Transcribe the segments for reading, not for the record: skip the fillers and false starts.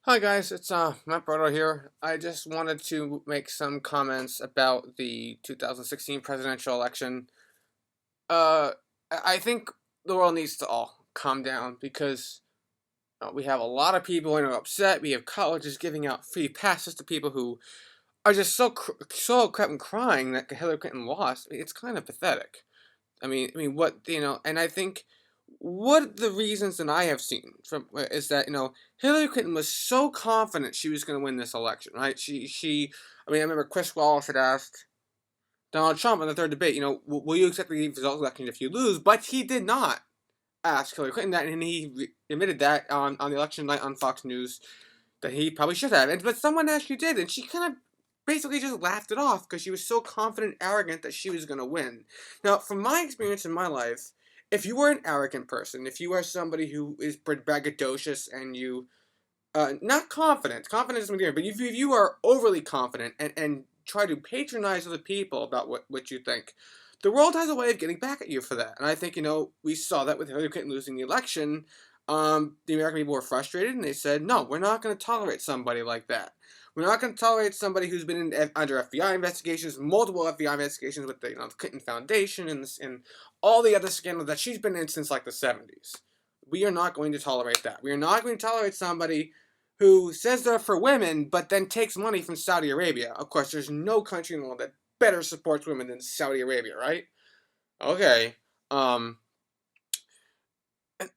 Hi guys, it's Matt Brodo here. I just wanted to make some comments about the 2016 presidential election. Uh, I think the world needs to all calm down because we have a lot of people who are upset. We have colleges giving out free passes to people who are just so crap and crying that Hillary Clinton lost. I mean, it's kind of pathetic. I mean, what and I think what the reasons that I have seen from is that Hillary Clinton was so confident she was going to win this election, right? I mean, I remember Chris Wallace had asked Donald Trump in the third debate, will you accept the results of the election if you lose? But he did not ask Hillary Clinton that, and he admitted that on the election night on Fox News that he probably should have. But someone actually did, and she kind of basically just laughed it off because she was so confident and arrogant that she was going to win. Now, from my experience in my life, if you are an arrogant person, if you are somebody who is braggadocious and you, not confident, confidence is different, but if you are overly confident and try to patronize other people about what you think, the world has a way of getting back at you for that. And I think, we saw that with Hillary Clinton losing the election. The American people were frustrated and they said, no, we're not going to tolerate somebody like that. We're not going to tolerate somebody who's been under FBI investigations, multiple FBI investigations with the Clinton Foundation and all the other scandals that she's been in since like the 70s. We are not going to tolerate that. We are not going to tolerate somebody who says they're for women but then takes money from Saudi Arabia. Of course, there's no country in the world that better supports women than Saudi Arabia, right? Okay. Um,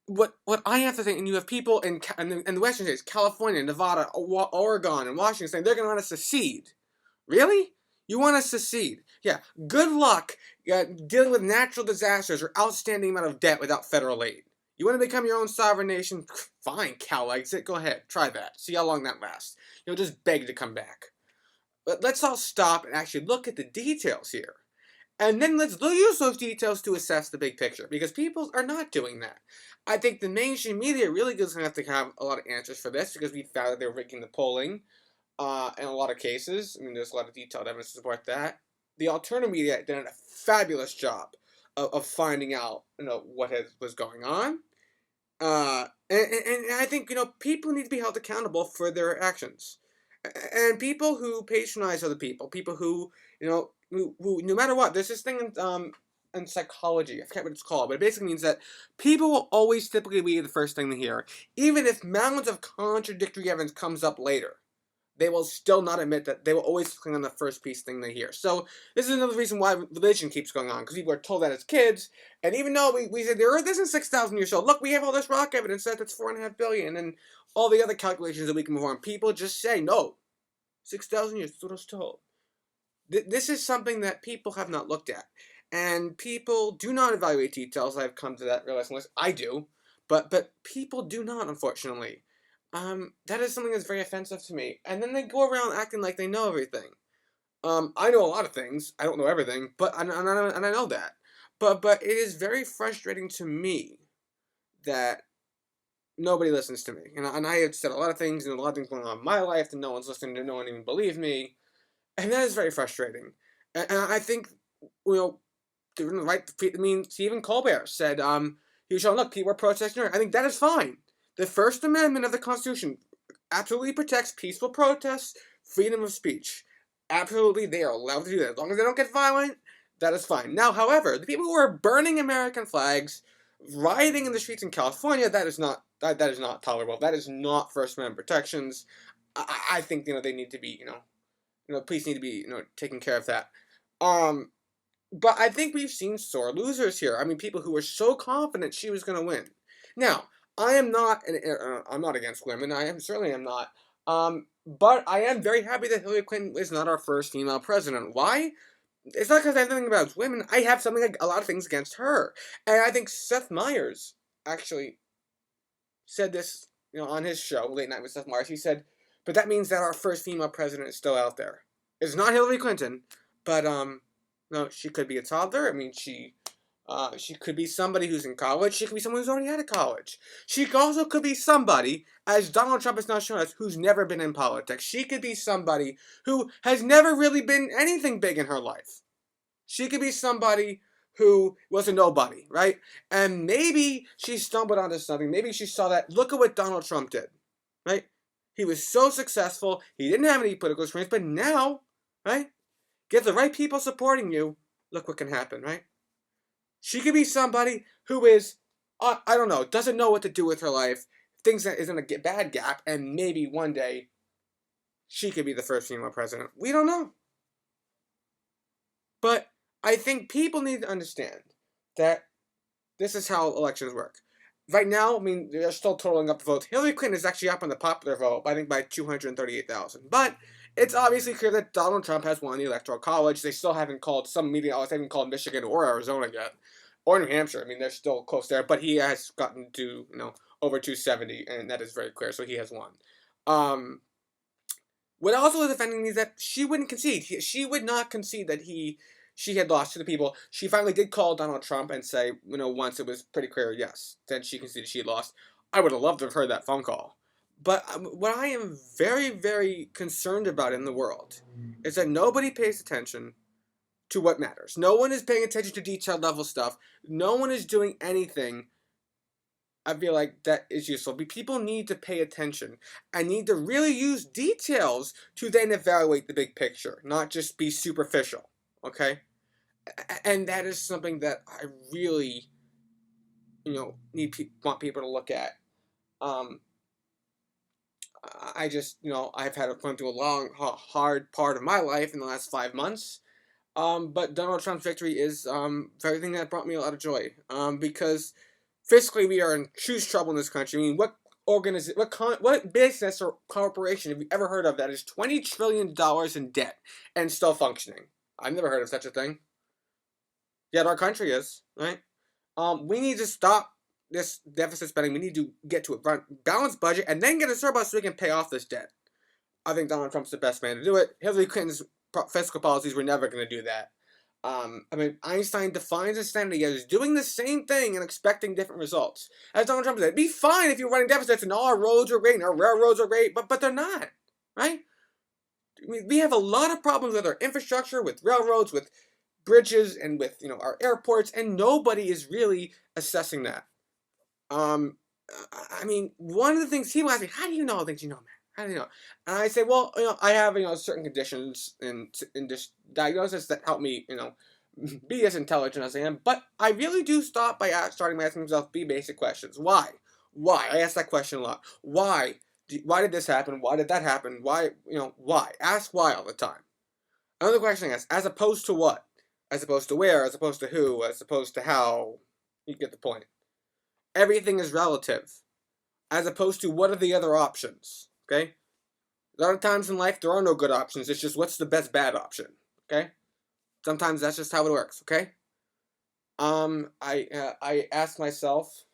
what I have to think, and you have people in the Western states, California, Nevada, Oregon, and Washington, saying they're going to want us to secede. Really? You want us to secede? Yeah. Good luck dealing with natural disasters or outstanding amount of debt without federal aid. You want to become your own sovereign nation? Fine, Cal exit. Go ahead, try that. See how long that lasts. You'll just beg to come back. But let's all stop and actually look at the details here. And then let's use those details to assess the big picture, because people are not doing that. I think the mainstream media really is going to have a lot of answers for this, because we found that they were rigging the polling in a lot of cases. I mean, there's a lot of detailed evidence to support that. The alternative media did a fabulous job of finding out, what was going on. And I think, people need to be held accountable for their actions. And people who patronize other people who, who no matter what, there's this thing in psychology, I forget what it's called, but it basically means that people will always typically be the first thing to hear, even if mounds of contradictory evidence comes up later. They will still not admit that. They will always cling on the first piece thing they hear. So this is another reason why religion keeps going on, because people are told that as kids, and even though we said the Earth isn't 6,000 years old, look, we have all this rock evidence that it's 4.5 billion, and all the other calculations that we can move on. People just say no, 6,000 years. That's what I was told. This is something that people have not looked at, and people do not evaluate details. I've come to that realization. I do, but people do not, unfortunately. That is something that's very offensive to me. And then they go around acting like they know everything. I know a lot of things. I don't know everything, but and I know that. But it is very frustrating to me that nobody listens to me. And I have said a lot of things and a lot of things going on in my life that no one's listening to. No one even believes me, and that is very frustrating. And I think doing the right. I mean, Stephen Colbert said, "You shall look. People are protesting." I think that is fine. The First Amendment of the Constitution absolutely protects peaceful protests, freedom of speech. Absolutely, they are allowed to do that. As long as they don't get violent, that is fine. Now, however, the people who are burning American flags, rioting in the streets in California, that is not tolerable. That is not First Amendment protections. I think they need to be police need to be taking care of that. But I think we've seen sore losers here. I mean, people who were so confident she was going to win. Now, I am not. I'm not against women. Certainly am not. But I am very happy that Hillary Clinton is not our first female president. Why? It's not because I have nothing about women. I have a lot of things against her, and I think Seth Meyers actually said this, on his show Late Night with Seth Meyers. He said, "But that means that our first female president is still out there. It's not Hillary Clinton, but no, she could be a toddler. I mean, she could be somebody who's in college. She could be someone who's already out of college. She also could be somebody, as Donald Trump has now shown us, who's never been in politics. She could be somebody who has never really been anything big in her life. She could be somebody who was a nobody, right? And maybe she stumbled onto something. Maybe she saw that. Look at what Donald Trump did, right? He was so successful. He didn't have any political experience, but now, right? Get the right people supporting you. Look what can happen, right? She could be somebody who is, I don't know, doesn't know what to do with her life, thinks that is in a bad gap, and maybe one day she could be the first female president. We don't know. But I think people need to understand that this is how elections work. Right now, I mean, they're still totaling up the votes. Hillary Clinton is actually up on the popular vote, I think by 238,000. But it's obviously clear that Donald Trump has won the Electoral College. They still haven't called, some media outlets haven't called Michigan or Arizona yet, or New Hampshire. I mean, they're still close there, but he has gotten to, over 270, and that is very clear, so he has won. What also is offending me is that she wouldn't concede. She would not concede that she had lost to the people. She finally did call Donald Trump and say, once it was pretty clear, yes, then she conceded she had lost. I would have loved to have heard that phone call. But what I am very, very concerned about in the world is that nobody pays attention to what matters. No one is paying attention to detailed level stuff. No one is doing anything. I feel like that is useful. People need to pay attention and need to really use details to then evaluate the big picture, not just be superficial, okay? And that is something that I really, want people to look at. I just, I've had gone through a long, hard part of my life in the last 5 months. But Donald Trump's victory is everything that brought me a lot of joy. Because fiscally, we are in huge trouble in this country. I mean, what business or corporation have you ever heard of that is $20 trillion in debt and still functioning? I've never heard of such a thing. Yet our country is, right? We need to stop this deficit spending. We need to get to a balanced budget and then get a surplus so we can pay off this debt. I think Donald Trump's the best man to do it. Hillary Clinton's fiscal policies were never going to do that. Einstein defines insanity as doing the same thing and expecting different results. As Donald Trump said, it'd be fine if you're running deficits and all our roads are great and our railroads are great, but they're not, right? We have a lot of problems with our infrastructure, with railroads, with bridges, and with our airports, and nobody is really assessing that. One of the things people ask me, how do you know all the things you know, man? How do you know? And I say, well, I have certain conditions and this diagnosis that help me, be as intelligent as I am. But I really do stop by starting asking myself basic questions. Why? Why? I ask that question a lot. Why? Why did this happen? Why did that happen? Why? Why? Ask why all the time. Another question I ask, as opposed to what? As opposed to where? As opposed to who? As opposed to how? You get the point. Everything is relative. As opposed to what are the other options? Okay? A lot of times in life, there are no good options. It's just what's the best bad option. Okay? Sometimes that's just how it works. Okay? I ask myself,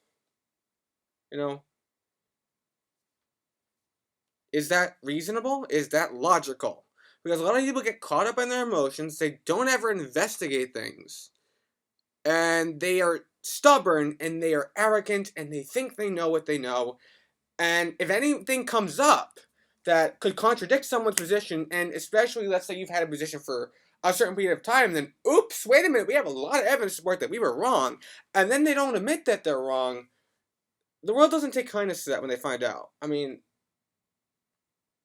is that reasonable? Is that logical? Because a lot of people get caught up in their emotions. They don't ever investigate things. And they are stubborn and they are arrogant and they think they know what they know. And if anything comes up that could contradict someone's position, and especially let's say you've had a position for a certain period of time, then oops, wait a minute, we have a lot of evidence to support that we were wrong, and then they don't admit that they're wrong, the world doesn't take kindness to that when they find out.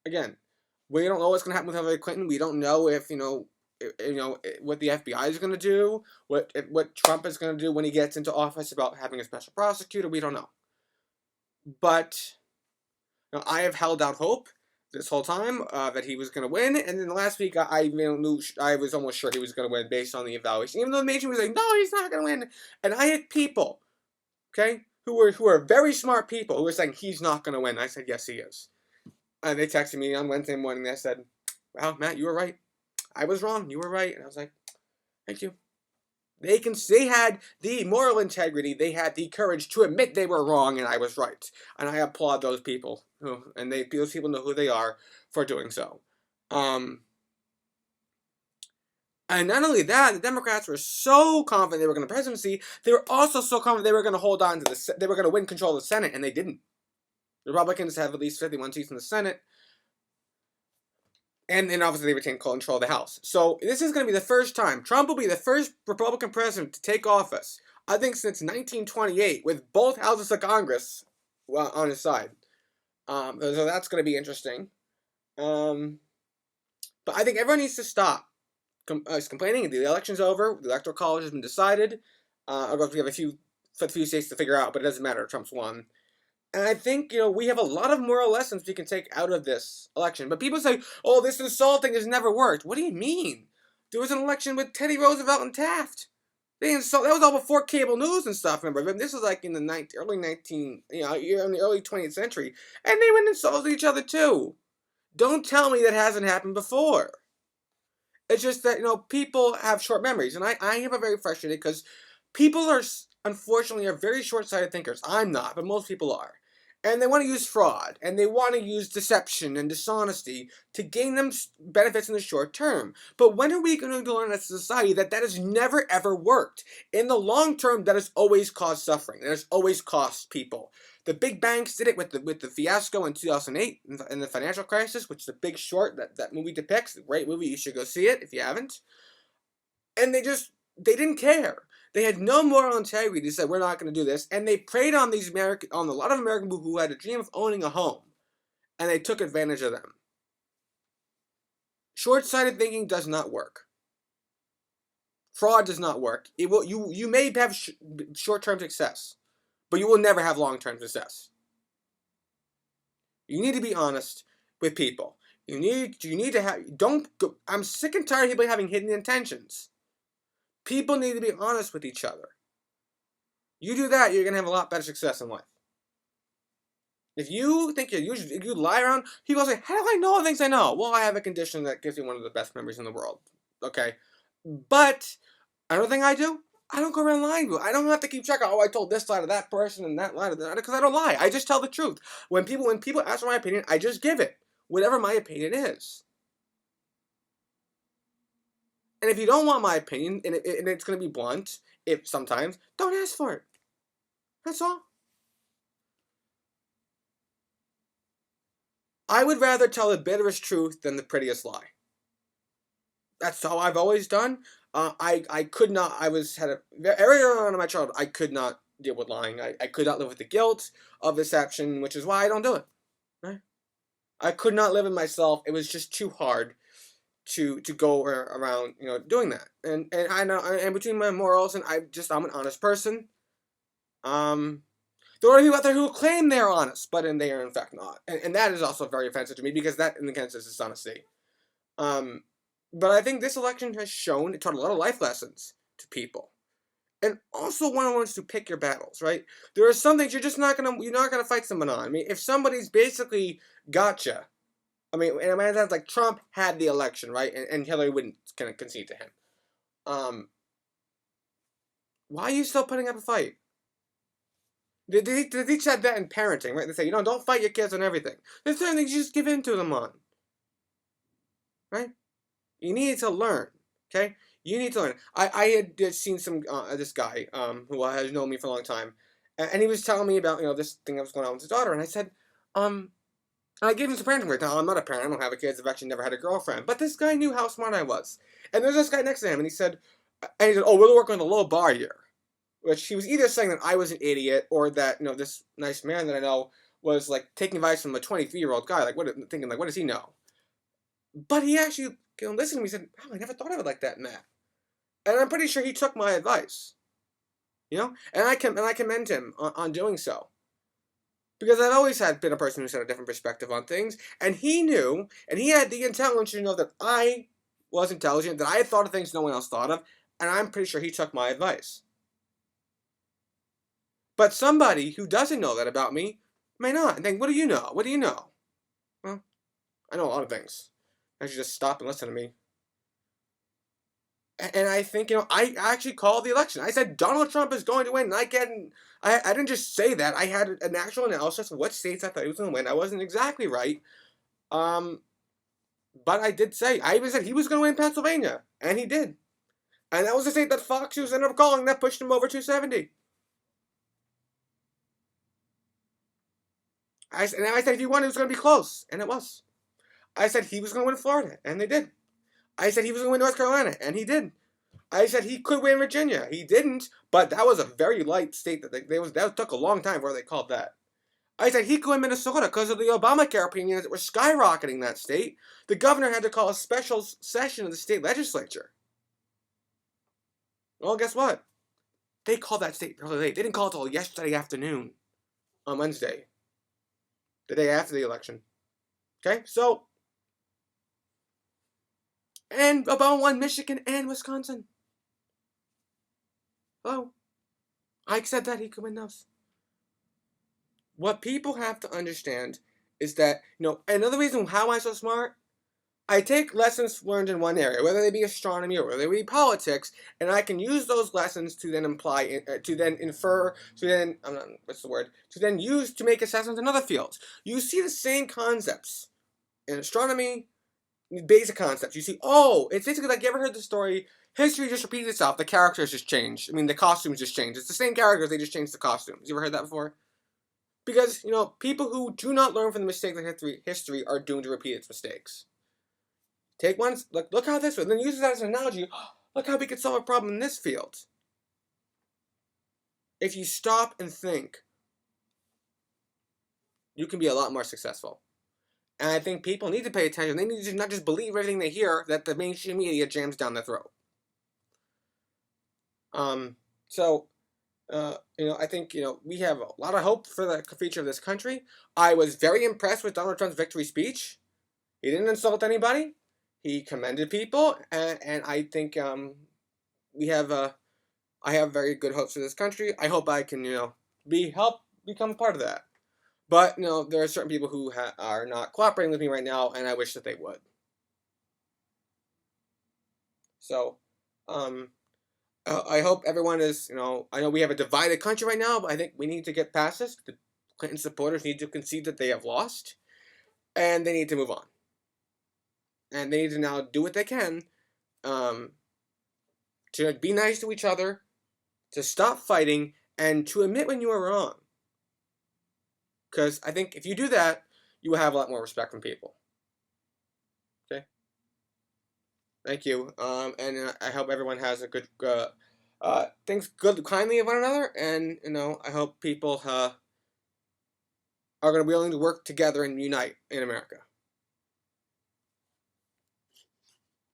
Again, we don't know what's going to happen with Hillary Clinton. We don't know if, what the FBI is going to do, what Trump is going to do when he gets into office about having a special prosecutor. We don't know. But I have held out hope this whole time that he was going to win, and then last week I knew I was almost sure he was going to win based on the evaluation, even though the major was like, no, he's not going to win. And I had people, okay, who were very smart people who were saying he's not going to win. I said, yes, he is. And they texted me on Wednesday morning. They said, well, Matt, you were right. I was wrong. You were right. And I was like, thank you. They had the moral integrity. They had the courage to admit they were wrong and I was right. And I applaud those people. Those people know who they are for doing so. And not only that, the Democrats were so confident they were going to presidency. They were also so confident they were going to hold on to they were going to win control of the Senate, and they didn't. The Republicans have at least 51 seats in the Senate. And then obviously they retain control of the House. So this is going to be the first time. Trump will be the first Republican president to take office, I think, since 1928, with both houses of Congress on his side. So that's going to be interesting. Um, but I think everyone needs to stop complaining. The election's over. The electoral college has been decided. Of course, we have a few states to figure out, but it doesn't matter. Trump's won. And I think, we have a lot of moral lessons we can take out of this election. But people say, oh, this insulting has never worked. What do you mean? There was an election with Teddy Roosevelt and Taft. That was all before cable news and stuff, remember? But this was like in the early 19, in the early 20th century. And they went and insulted each other too. Don't tell me that hasn't happened before. It's just that, people have short memories. And I am very frustrated because people unfortunately, are very short-sighted thinkers. I'm not, but most people are. And they want to use fraud, and they want to use deception and dishonesty to gain them benefits in the short term. But when are we going to learn as a society that has never ever worked? In the long term, that has always caused suffering. That has always cost people. The big banks did it with the fiasco in 2008 in the financial crisis, which The Big Short, that movie depicts. A great movie. You should go see it if you haven't. And they didn't care. They had no moral integrity. They said, we're not going to do this. And they preyed on on a lot of American people who had a dream of owning a home. And they took advantage of them. Short-sighted thinking does not work. Fraud does not work. You may have short-term success, but you will never have long-term success. You need to be honest with people. You need to have, I'm sick and tired of people having hidden intentions. People need to be honest with each other. You do that, you're going to have a lot better success in life. If you think if you lie around, people say, how do I know the things I know? Well, I have a condition that gives me one of the best memories in the world. Okay? But another thing I do, I don't go around lying to people. I don't have to keep checking, I told this lie to that person and that lie to that, because I don't lie. I just tell the truth. When people ask for my opinion, I just give it. Whatever my opinion is. And if you don't want my opinion, and it's going to be blunt, sometimes, don't ask for it. That's all. I would rather tell the bitterest truth than the prettiest lie. That's how I've always done. I could not, very early on in my childhood, I could not deal with lying. I could not live with the guilt of deception, which is why I don't do it. Right? I could not live in myself. It was just too hard to go around, doing that. And I know, and between my morals and I'm an honest person. There are people out there who claim they're honest, but they are in fact not. And that is also very offensive to me, because that in the sense is dishonesty. But I think this election has it taught a lot of life lessons to people. And also one wants to pick your battles, right? There are some things you're not gonna fight someone on. I mean, if somebody's basically gotcha, and it sounds like Trump had the election, right? And Hillary wouldn't kind of concede to him. Why are you still putting up a fight? They teach that in parenting, right? They say, don't fight your kids on everything. There's certain things you just give in to them on. Right? You need to learn, okay? You need to learn. I had seen this guy who has known me for a long time, and he was telling me about, this thing that was going on with his daughter, and I said, and I gave him some parenting advice. Now, I'm not a parent. I don't have a kid. I've actually never had a girlfriend. But this guy knew how smart I was. And there's this guy next to him, and he said, oh, we're working on a low bar here. Which he was either saying that I was an idiot, or that, this nice man that I know was, like, taking advice from a 23-year-old guy. Like, what does he know? But he actually listened to me and said, oh, I never thought of it like that, Matt. And I'm pretty sure he took my advice. And I commend him on doing so. Because I've always been a person who's had a different perspective on things. And he knew, and he had the intelligence to know that I was intelligent, that I had thought of things no one else thought of, and I'm pretty sure he took my advice. But somebody who doesn't know that about me may not. And think, what do you know? What do you know? Well, I know a lot of things. I should just stop and listen to me. And I think, I actually called the election. I said Donald Trump is going to win. And I didn't just say that. I had an actual analysis of what states I thought he was going to win. I wasn't exactly right. But I did say, I even said he was going to win Pennsylvania. And he did. And that was the state that Fox News ended up calling that pushed him over 270. I said if he won, it was going to be close. And it was. I said he was going to win Florida. And they did. I said he was going to win North Carolina, and he did. I said he could win Virginia. He didn't, but that was a very light state that that took a long time before they called that. I said he could in Minnesota because of the Obamacare premiums that were skyrocketing in that state. The governor had to call a special session of the state legislature. Well, guess what? They called that state really late. They didn't call it until yesterday afternoon on Wednesday, the day after the election. Okay, so, and Obama won Michigan and Wisconsin. Oh, I said that he could win those. What people have to understand is that, another reason how am I so smart? I take lessons learned in one area, whether they be astronomy or whether they be politics, and I can use those lessons to then to then infer, to then, to then use to make assessments in other fields. You see the same concepts in astronomy, basic concepts. You see, it's basically like, you ever heard the story, history just repeats itself, the characters just change. I mean, the costumes just change. It's the same characters, they just change the costumes. You ever heard that before? Because, people who do not learn from the mistakes of history are doomed to repeat its mistakes. Take one, look how this way, then use that as an analogy. Look how we could solve a problem in this field. If you stop and think, you can be a lot more successful. And I think people need to pay attention. They need to not just believe everything they hear that the mainstream media jams down their throat. I think, we have a lot of hope for the future of this country. I was very impressed with Donald Trump's victory speech. He didn't insult anybody. He commended people, and I think I have very good hopes for this country. I hope I can, help become part of that. But, there are certain people who are not cooperating with me right now, and I wish that they would. So, I hope everyone is, I know we have a divided country right now, but I think we need to get past this. The Clinton supporters need to concede that they have lost, and they need to move on. And they need to now do what they can to be nice to each other, to stop fighting, and to admit when you are wrong. Because I think if you do that, you will have a lot more respect from people. Okay? Thank you. And I hope everyone has a good, thinks kindly of one another, and, I hope people are going to be willing to work together and unite in America.